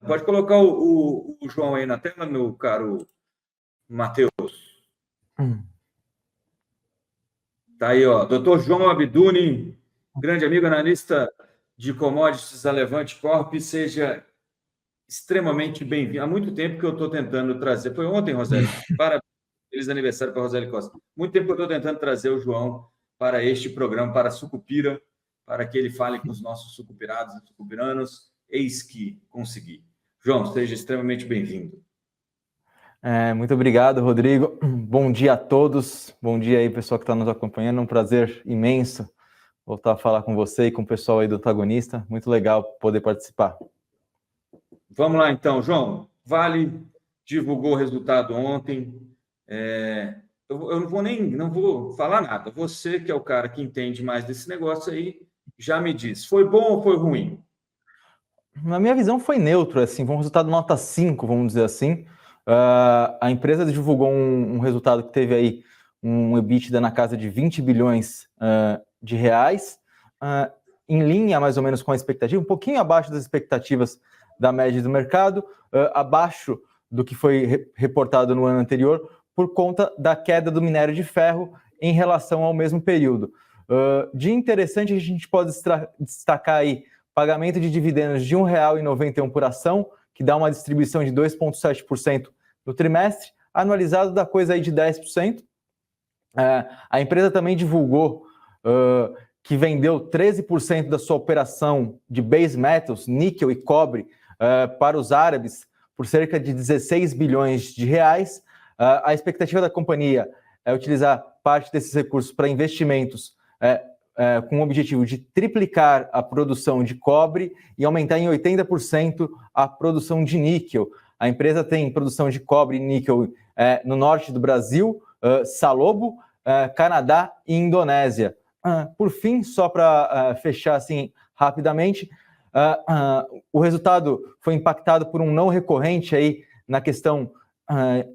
Pode colocar o João aí na tela, meu caro Matheus. Tá aí, ó. Dr. João Abduni, grande amigo analista de commodities da Levante Corp, seja extremamente bem-vindo. Há muito tempo que eu estou tentando trazer. Foi ontem, Roseli. Parabéns. Feliz aniversário para a Roseli Costa. Muito tempo que eu estou tentando trazer o João para este programa, para a Sucupira, para que ele fale com os nossos sucupirados e sucupiranos. Eis que consegui. João, seja extremamente bem-vindo. Muito obrigado, Rodrigo. Bom dia a todos. Bom dia aí, pessoal que está nos acompanhando. Um prazer imenso voltar a falar com você e com o pessoal aí do Antagonista. Muito legal poder participar. Vamos lá, então, João. Vale divulgou o resultado ontem. Eu não vou falar nada. Você, que é o cara que entende mais desse negócio aí, já me diz. Foi bom ou foi ruim? Na minha visão, foi neutro. Assim, foi um resultado nota 5, vamos dizer assim. A empresa divulgou um resultado que teve aí um EBITDA na casa de 20 bilhões de reais, em linha mais ou menos com a expectativa, um pouquinho abaixo das expectativas da média do mercado, abaixo do que foi reportado no ano anterior, por conta da queda do minério de ferro em relação ao mesmo período. De interessante, a gente pode destacar aí pagamento de dividendos de R$ 1,91 por ação, que dá uma distribuição de 2,7% no trimestre, anualizado da coisa aí de 10%. A empresa também divulgou que vendeu 13% da sua operação de base metals, níquel e cobre, para os árabes por cerca de 16 bilhões de reais. A expectativa da companhia é utilizar parte desses recursos para investimentos com o objetivo de triplicar a produção de cobre e aumentar em 80% a produção de níquel. A empresa tem produção de cobre e níquel no norte do Brasil, Salobo, Canadá e Indonésia. Por fim, só para fechar assim rapidamente, o resultado foi impactado por um não recorrente aí na questão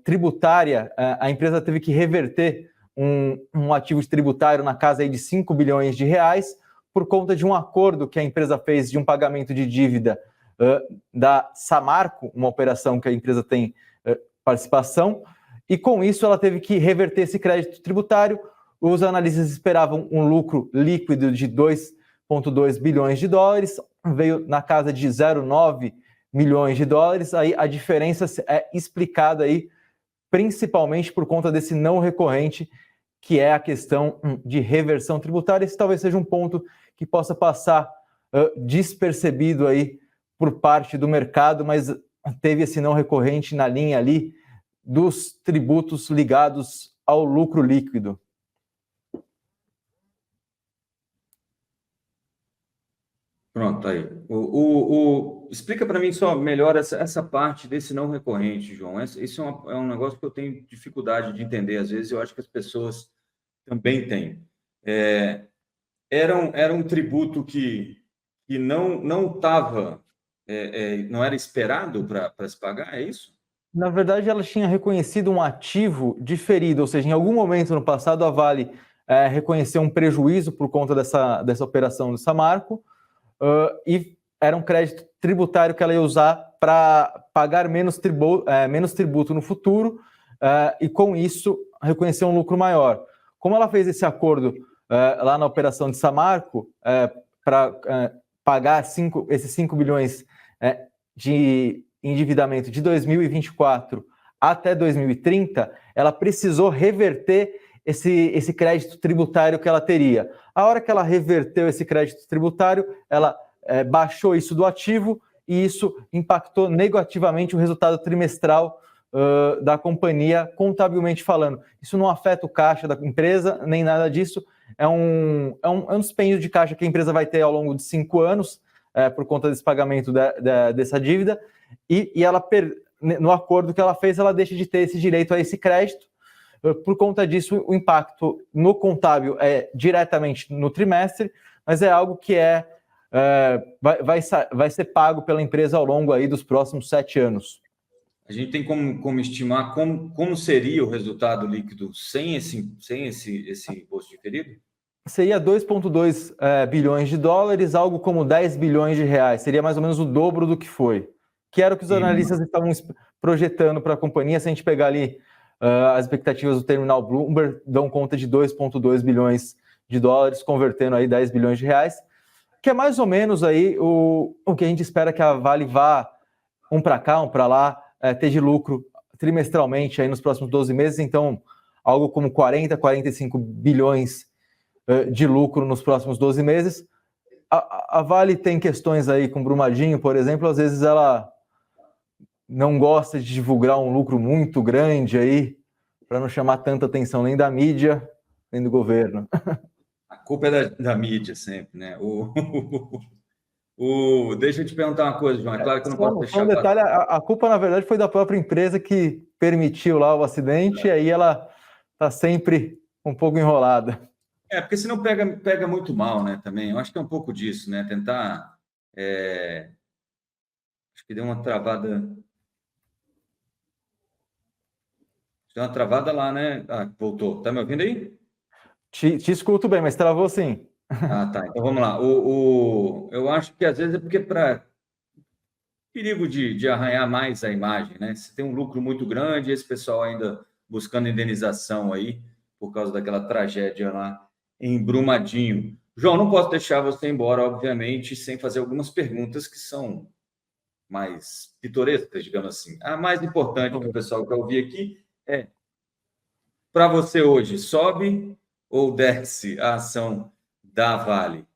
tributária. A empresa teve que reverter um ativo tributário na casa aí de 5 bilhões de reais por conta de um acordo que a empresa fez de um pagamento de dívida da Samarco, uma operação que a empresa tem participação, e com isso ela teve que reverter esse crédito tributário. Os analistas esperavam um lucro líquido de 2,2 bilhões de dólares, veio na casa de 0,9 milhões de dólares. Aí a diferença é explicada aí principalmente por conta desse não recorrente, que é a questão de reversão tributária. Esse talvez seja um ponto que possa passar despercebido aí por parte do mercado, mas teve esse não recorrente na linha ali dos tributos ligados ao lucro líquido. Pronto, aí. Explica para mim só melhor essa parte desse não recorrente, João. Isso é um negócio que eu tenho dificuldade de entender. Às vezes eu acho que as pessoas também têm. Era um tributo que não estava, não era esperado para se pagar, é isso? Na verdade, ela tinha reconhecido um ativo diferido, ou seja, em algum momento no passado a Vale reconheceu um prejuízo por conta dessa operação do Samarco, e era um crédito tributário que ela ia usar para pagar menos tributo no futuro, e com isso reconhecer um lucro maior. Como ela fez esse acordo lá na operação de Samarco para pagar esses 5 bilhões de endividamento de 2024 até 2030, ela precisou reverter esse crédito tributário que ela teria. A hora que ela reverteu esse crédito tributário, ela baixou isso do ativo e isso impactou negativamente o resultado trimestral da companhia, contabilmente falando. Isso não afeta o caixa da empresa, nem nada disso. É um dispêndio de caixa que a empresa vai ter ao longo de 5 anos, por conta desse pagamento dessa dívida, e ela, no acordo que ela fez, ela deixa de ter esse direito a esse crédito. Por conta disso, o impacto no contábil é diretamente no trimestre, mas é algo que vai ser pago pela empresa ao longo aí dos próximos 7 anos. A gente tem como estimar como seria o resultado líquido sem esse imposto diferido? Seria 2,2 bilhões de dólares, algo como 10 bilhões de reais. Seria mais ou menos o dobro do que foi. que era o que os analistas estavam projetando para a companhia. Se a gente pegar ali as expectativas do terminal Bloomberg, dão conta de 2,2 bilhões de dólares, convertendo aí 10 bilhões de reais, que é mais ou menos aí o que a gente espera que a Vale vá um para cá, um para lá, ter de lucro trimestralmente aí nos próximos 12 meses, então algo como 40, 45 bilhões de lucro nos próximos 12 meses. A Vale tem questões aí com Brumadinho, por exemplo, às vezes ela não gosta de divulgar um lucro muito grande aí, para não chamar tanta atenção nem da mídia, nem do governo. A culpa é da mídia sempre, né? Deixa eu te perguntar uma coisa, João. É claro que eu não posso deixar... Um detalhe, a culpa, na verdade, foi da própria empresa que permitiu lá o acidente, e aí ela está sempre um pouco enrolada. Porque senão pega muito mal, né, também. Eu acho que é um pouco disso, né? Tentar... Acho que deu uma travada... Deu uma travada lá, né? Voltou. Tá me ouvindo aí? Te escuto bem, mas travou sim. Tá. Então vamos lá. Eu acho que às vezes é porque para perigo de arranhar mais a imagem, né? Se tem um lucro muito grande, esse pessoal ainda buscando indenização aí por causa daquela tragédia lá em Brumadinho. João, não posso deixar você embora, obviamente, sem fazer algumas perguntas que são mais pitorescas, digamos assim. A mais importante que o pessoal quer ouvir aqui é: para você hoje, sobe ou desce a ação da Vale?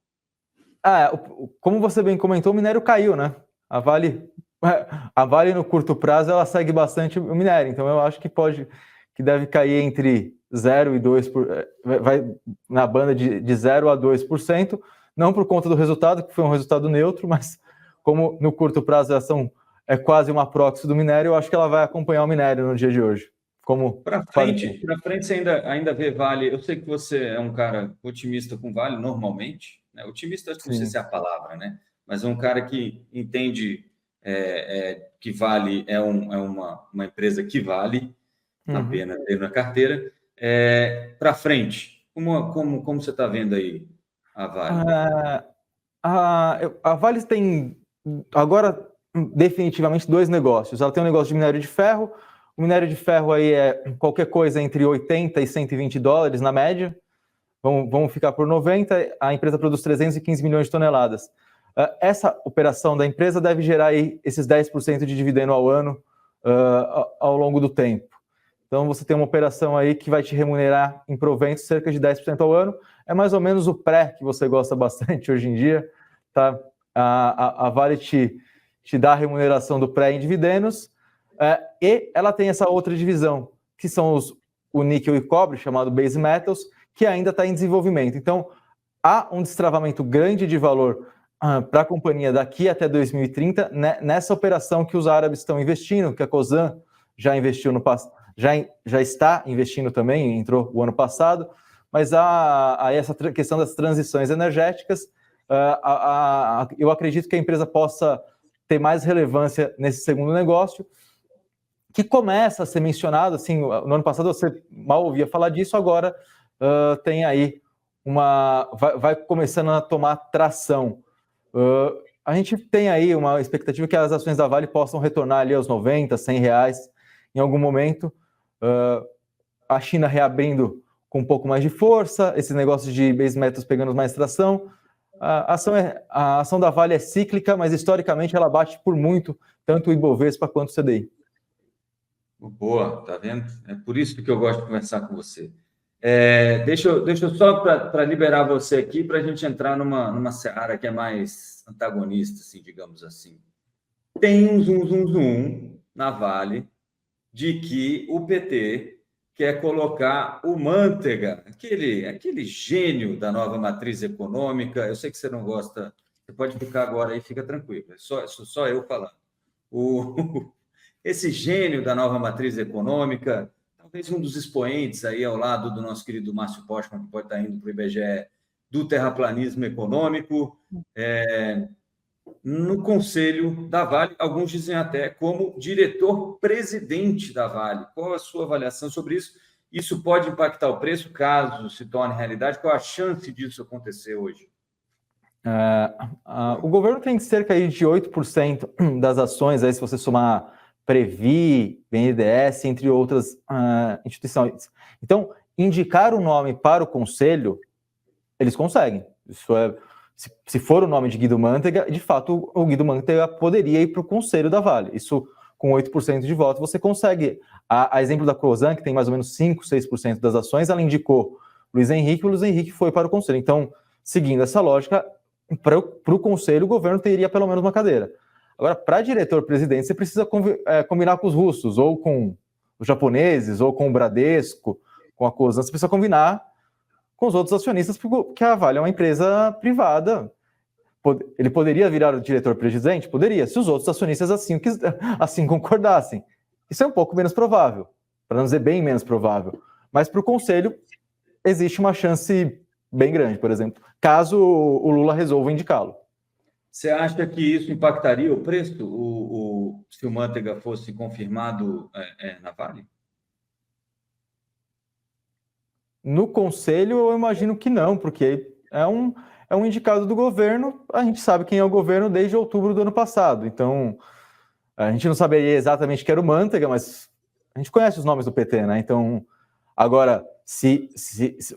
Como você bem comentou, o minério caiu, né? A Vale no curto prazo ela segue bastante o minério, então eu acho que deve cair entre 0 e 2%, vai na banda de 0 a 2%, não por conta do resultado, que foi um resultado neutro, mas como no curto prazo a ação é quase uma proxy do minério, eu acho que ela vai acompanhar o minério no dia de hoje. Para frente, você ainda vê Vale. Eu sei que você é um cara otimista com Vale, normalmente, né? Otimista, acho que não sei se é a palavra, né? Mas é um cara que entende que Vale é uma empresa que vale a pena ter na carteira. Para frente, como você está vendo aí a Vale? A Vale tem agora definitivamente dois negócios. Ela tem um negócio de minério de ferro. O minério de ferro aí é qualquer coisa entre 80 e 120 dólares na média. Vamos ficar por 90. A empresa produz 315 milhões de toneladas. Essa operação da empresa deve gerar aí esses 10% de dividendo ao ano ao longo do tempo. Então, você tem uma operação aí que vai te remunerar em proventos cerca de 10% ao ano. É mais ou menos o pré que você gosta bastante hoje em dia. Tá? A Vale te dá a remuneração do pré em dividendos. E ela tem essa outra divisão, que são o níquel e cobre, chamado Base Metals, que ainda está em desenvolvimento. Então, há um destravamento grande de valor para a companhia daqui até 2030, né, nessa operação que os árabes estão investindo, que a Cosan já investiu no passado, já está investindo também, entrou o ano passado, mas há essa questão das transições energéticas. Eu acredito que a empresa possa ter mais relevância nesse segundo negócio, que começa a ser mencionado, assim, no ano passado você mal ouvia falar disso, agora tem aí vai começando a tomar tração. A gente tem aí uma expectativa que as ações da Vale possam retornar ali aos 90, 100 reais em algum momento. A China reabrindo com um pouco mais de força, esses negócios de base metals pegando mais tração. A ação da Vale é cíclica, mas historicamente ela bate por muito, tanto o Ibovespa quanto o CDI. Boa, tá vendo? É por isso que eu gosto de conversar com você. Deixa eu só para liberar você aqui, para a gente entrar numa seara que é mais antagonista, assim, digamos assim. Tem um zoom na Vale de que o PT quer colocar o Manteiga, aquele gênio da nova matriz econômica. Eu sei que você não gosta, você pode ficar agora aí, fica tranquilo, é só eu falando. Esse gênio da nova matriz econômica, talvez um dos expoentes aí ao lado do nosso querido Márcio Postman, que pode estar indo para o IBGE, do terraplanismo econômico, no conselho da Vale, alguns dizem até como diretor-presidente da Vale. Qual a sua avaliação sobre isso? Isso pode impactar o preço caso se torne realidade? Qual a chance disso acontecer hoje? O governo tem cerca aí de 8% das ações, aí se você somar Previ, BNDES, entre outras instituições. Então, indicar o nome para o conselho, eles conseguem. Isso é, se for o nome de Guido Mantega, de fato, o Guido Mantega poderia ir para o conselho da Vale. Isso, com 8% de voto, você consegue. A exemplo da Cosan, que tem mais ou menos 5, 6% das ações, ela indicou Luiz Henrique, e o Luiz Henrique foi para o conselho. Então, seguindo essa lógica, para o conselho, o governo teria pelo menos uma cadeira. Agora, para diretor-presidente, você precisa combinar com os russos, ou com os japoneses, ou com o Bradesco, com a Cosan. Você precisa combinar com os outros acionistas, porque a Vale é uma empresa privada. Ele poderia virar o diretor-presidente? Poderia, se os outros acionistas assim concordassem. Isso é um pouco menos provável, para não dizer bem menos provável. Mas para o conselho, existe uma chance bem grande, por exemplo, caso o Lula resolva indicá-lo. Você acha que isso impactaria o preço, se o Mantega fosse confirmado na Vale? No conselho, eu imagino que não, porque é um indicado do governo, a gente sabe quem é o governo desde outubro do ano passado, então a gente não saberia exatamente que era o Mantega, mas a gente conhece os nomes do PT, né? Então, agora,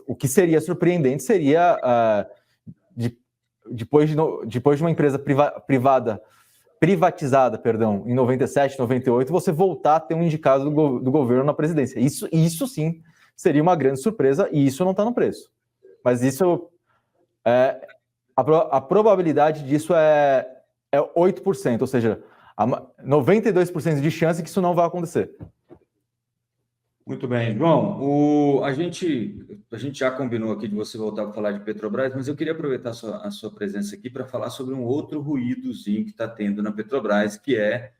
o que seria surpreendente seria depois de uma empresa privatizada, em 97, 98, você voltar a ter um indicado do governo na presidência. Isso sim seria uma grande surpresa, e isso não está no preço. Mas isso a probabilidade disso é 8%, ou seja, 92% de chance que isso não vai acontecer. Muito bem, João. A gente já combinou aqui de você voltar para falar de Petrobras, mas eu queria aproveitar a sua presença aqui para falar sobre um outro ruídozinho que está tendo na Petrobras, que é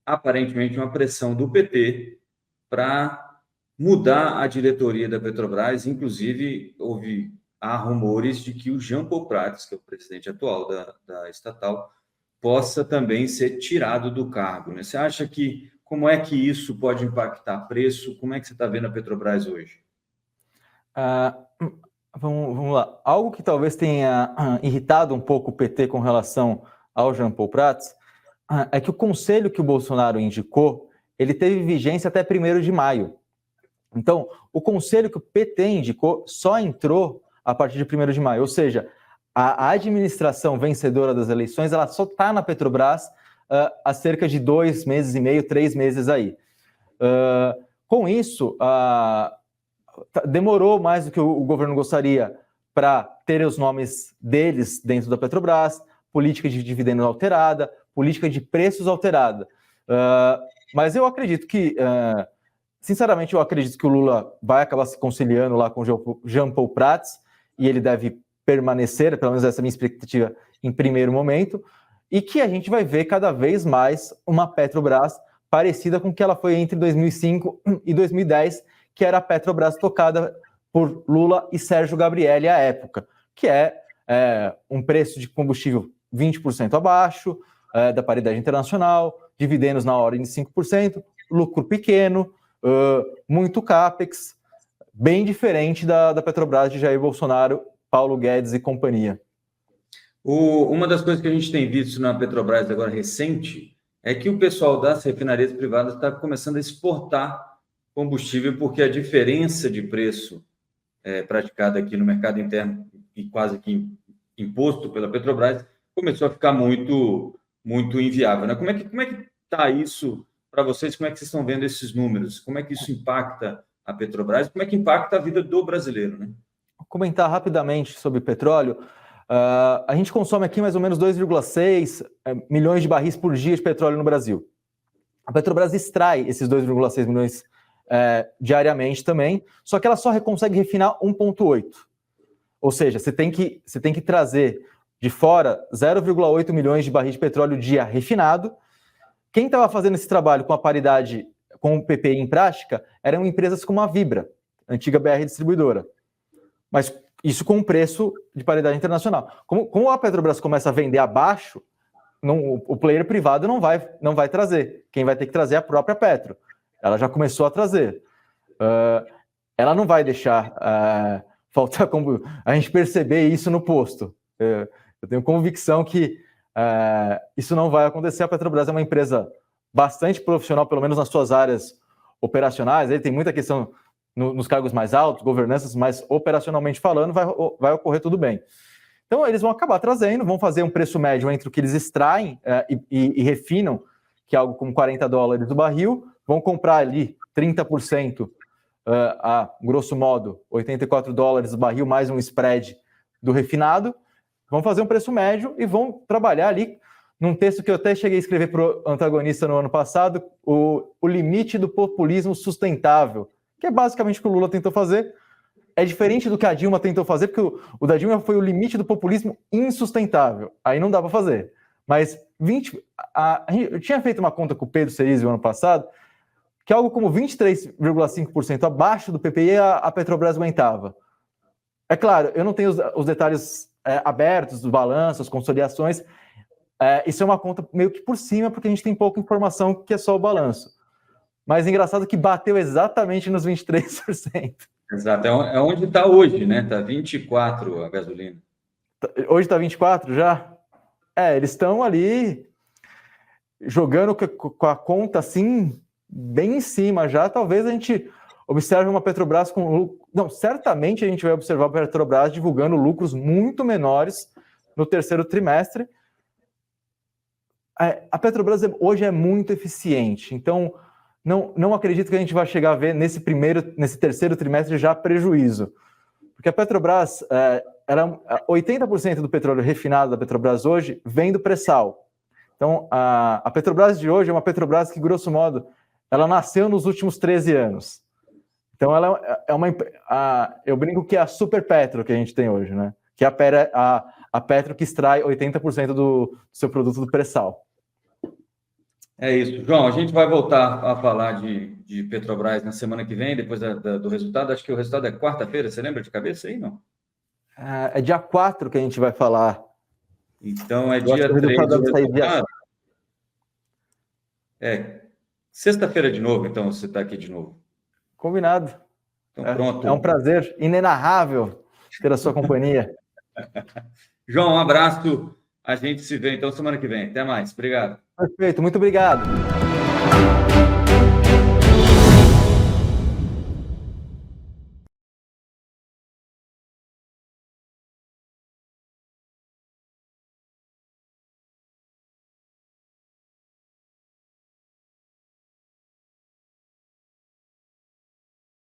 aparentemente uma pressão do PT para mudar a diretoria da Petrobras. Inclusive, há rumores de que o Jean Paul Prats, que é o presidente atual da estatal, possa também ser tirado do cargo, né? Você acha que como é que isso pode impactar preço? Como é que você está vendo a Petrobras hoje? Vamos lá. Algo que talvez tenha irritado um pouco o PT com relação ao Jean Paul Prats é que o conselho que o Bolsonaro indicou, ele teve vigência até 1º de maio. Então, o conselho que o PT indicou só entrou a partir de 1º de maio, ou seja, a administração vencedora das eleições, ela só está na Petrobras há cerca de 2 meses e meio, 3 meses aí. Com isso, demorou mais do que o governo gostaria para ter os nomes deles dentro da Petrobras, política de dividendos alterada, política de preços alterada. Mas eu acredito que, sinceramente, eu acredito que o Lula vai acabar se conciliando lá com o Jean Paul Prats, e ele deve permanecer, pelo menos essa é a minha expectativa, em primeiro momento, e que a gente vai ver cada vez mais uma Petrobras parecida com o que ela foi entre 2005 e 2010, que era a Petrobras tocada por Lula e Sérgio Gabrielli à época, que é um preço de combustível 20% abaixo da paridade internacional, dividendos na ordem de 5%, lucro pequeno, muito CAPEX, bem diferente da Petrobras de Jair Bolsonaro, Paulo Guedes e companhia. Uma das coisas que a gente tem visto na Petrobras agora recente é que o pessoal das refinarias privadas está começando a exportar combustível, porque a diferença de preço praticada aqui no mercado interno e quase que imposto pela Petrobras começou a ficar muito, muito inviável, né? Como é que está isso para vocês? Como é que vocês estão vendo esses números? Como é que isso impacta a Petrobras? Como é que impacta a vida do brasileiro, né? Vou comentar rapidamente sobre petróleo. A gente consome aqui mais ou menos 2,6 milhões de barris por dia de petróleo no Brasil. A Petrobras extrai esses 2,6 milhões diariamente também, só que ela só consegue refinar 1,8. Ou seja, você tem que trazer de fora 0,8 milhões de barris de petróleo dia refinado. Quem estava fazendo esse trabalho com a paridade, com o PPI em prática, eram empresas como a Vibra, antiga BR distribuidora. Mas isso com um preço de paridade internacional. Como a Petrobras começa a vender abaixo, o player privado não vai trazer. Quem vai ter que trazer é a própria Petro. Ela já começou a trazer. Ela não vai deixar faltar como a gente perceber isso no posto. Eu tenho convicção que isso não vai acontecer. A Petrobras é uma empresa bastante profissional, pelo menos nas suas áreas operacionais. Aí tem muita questão nos cargos mais altos, governanças, mas operacionalmente falando, vai ocorrer tudo bem. Então, eles vão acabar trazendo, vão fazer um preço médio entre o que eles extraem e refinam, que é algo como $40 do barril, vão comprar ali 30%, a grosso modo, $84 do barril, mais um spread do refinado, vão fazer um preço médio e vão trabalhar ali, num texto que eu até cheguei a escrever para o Antagonista no ano passado, o limite do populismo sustentável, que é basicamente o que o Lula tentou fazer. É diferente do que a Dilma tentou fazer, porque o da Dilma foi o limite do populismo insustentável. Aí não dá para fazer. Mas eu tinha feito uma conta com o Pedro Cerizzi no ano passado, que algo como 23,5% abaixo do PPI a Petrobras aguentava. É claro, eu não tenho os detalhes abertos dos balanços, as consolidações. Isso é uma conta meio que por cima, porque a gente tem pouca informação que é só o balanço. Mas é engraçado que bateu exatamente nos 23%. Exato, é onde está hoje, né? Está 24 a gasolina. Hoje está 24 já? Eles estão ali jogando com a conta assim, bem em cima já. Talvez a gente observe uma Petrobras com... Não, certamente a gente vai observar a Petrobras divulgando lucros muito menores no terceiro trimestre. A Petrobras hoje é muito eficiente, então não acredito que a gente vai chegar a ver nesse terceiro trimestre já prejuízo. Porque a Petrobras, 80% do petróleo refinado da Petrobras hoje vem do pré-sal. Então, a Petrobras de hoje é uma Petrobras que, grosso modo, ela nasceu nos últimos 13 anos. Então, ela eu brinco que é a super Petro que a gente tem hoje, né? Que é a Petro que extrai 80% do seu produto do pré-sal. É isso. João, a gente vai voltar a falar de Petrobras na semana que vem, depois do resultado. Acho que o resultado é quarta-feira, você lembra de cabeça aí, não? É dia 4 que a gente vai falar. Então, é dia 3 do resultado. Sexta-feira de novo, então, você está aqui de novo. Combinado. Então, pronto. É um prazer inenarrável ter a sua companhia. João, um abraço. A gente se vê, então, semana que vem. Até mais. Obrigado. Perfeito. Muito obrigado.